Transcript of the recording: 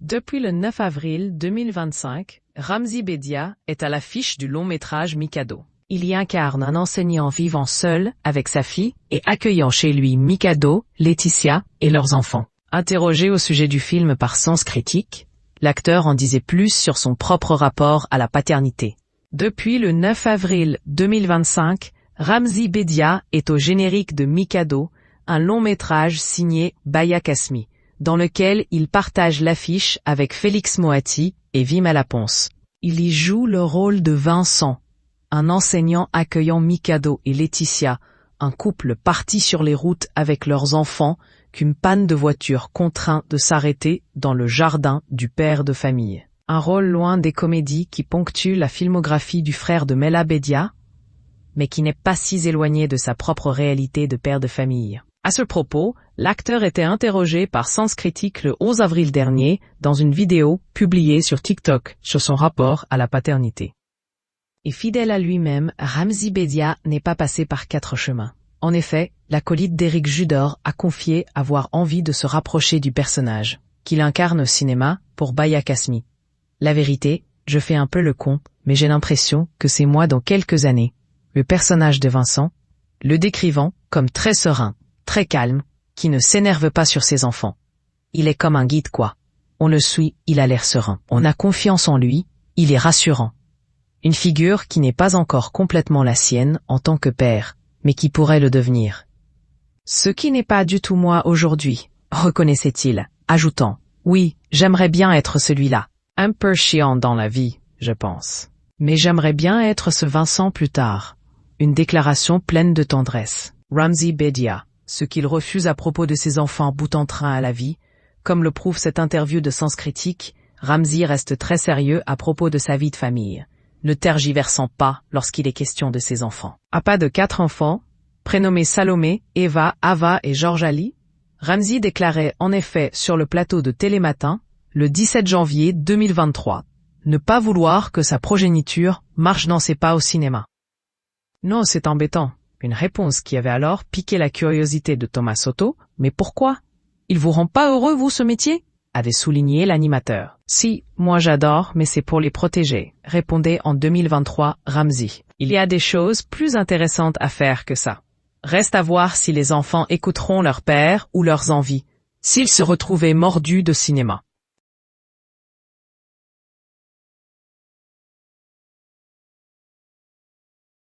Depuis le 9 avril 2025, Ramzy Bedia est à l'affiche du long-métrage Mikado. Il y incarne un enseignant vivant seul avec sa fille et accueillant chez lui Mikado, Laetitia et leurs enfants. Interrogé au sujet du film par Sens Critique, l'acteur en disait plus sur son propre rapport à la paternité. Depuis le 9 avril 2025, Ramzy Bedia est au générique de Mikado, un long-métrage signé Baya Kasmi, dans lequel il partage l'affiche avec Félix Moati et Vimala Ponce. Il y joue le rôle de Vincent, un enseignant accueillant Mikado et Laetitia, un couple parti sur les routes avec leurs enfants, qu'une panne de voiture contraint de s'arrêter dans le jardin du père de famille. Un rôle loin des comédies qui ponctuent la filmographie du frère de Mela Bedia, mais qui n'est pas si éloigné de sa propre réalité de père de famille. À ce propos, l'acteur était interrogé par Sens Critique le 11 avril dernier dans une vidéo publiée sur TikTok sur son rapport à la paternité. Et fidèle à lui-même, Ramzy Bedia n'est pas passé par 4 chemins. En effet, l'acolyte d'Éric Judor a confié avoir envie de se rapprocher du personnage, qu'il incarne au cinéma pour Baya Kasmi. La vérité, je fais un peu le con, mais j'ai l'impression que c'est moi dans quelques années, le personnage de Vincent, le décrivant comme très serein, très calme, qui ne s'énerve pas sur ses enfants. Il est comme un guide quoi. On le suit, il a l'air serein. On a confiance en lui, il est rassurant. Une figure qui n'est pas encore complètement la sienne en tant que père, mais qui pourrait le devenir. Ce qui n'est pas du tout moi aujourd'hui, reconnaissait-il, ajoutant, oui, j'aimerais bien être celui-là. Un peu chiant dans la vie, je pense. Mais j'aimerais bien être ce Vincent plus tard. Une déclaration pleine de tendresse. Ramzy Bedia, ce qu'il refuse à propos de ses enfants bout en train à la vie, comme le prouve cette interview de Sens Critique, Ramzy reste très sérieux à propos de sa vie de famille, ne tergiversant pas lorsqu'il est question de ses enfants. À pas de 4 enfants, prénommés Salomé, Eva, Ava et Georges Ali, Ramzy déclarait en effet sur le plateau de Télématin, le 17 janvier 2023, ne pas vouloir que sa progéniture marche dans ses pas au cinéma. Non, c'est embêtant. Une réponse qui avait alors piqué la curiosité de Thomas Soto, mais pourquoi? Il vous rend pas heureux, vous, ce métier? Avait souligné l'animateur. Si, moi j'adore, mais c'est pour les protéger, répondait en 2023 Ramzy. Il y a des choses plus intéressantes à faire que ça. Reste à voir si les enfants écouteront leur père ou leurs envies, s'ils se retrouvaient mordus de cinéma.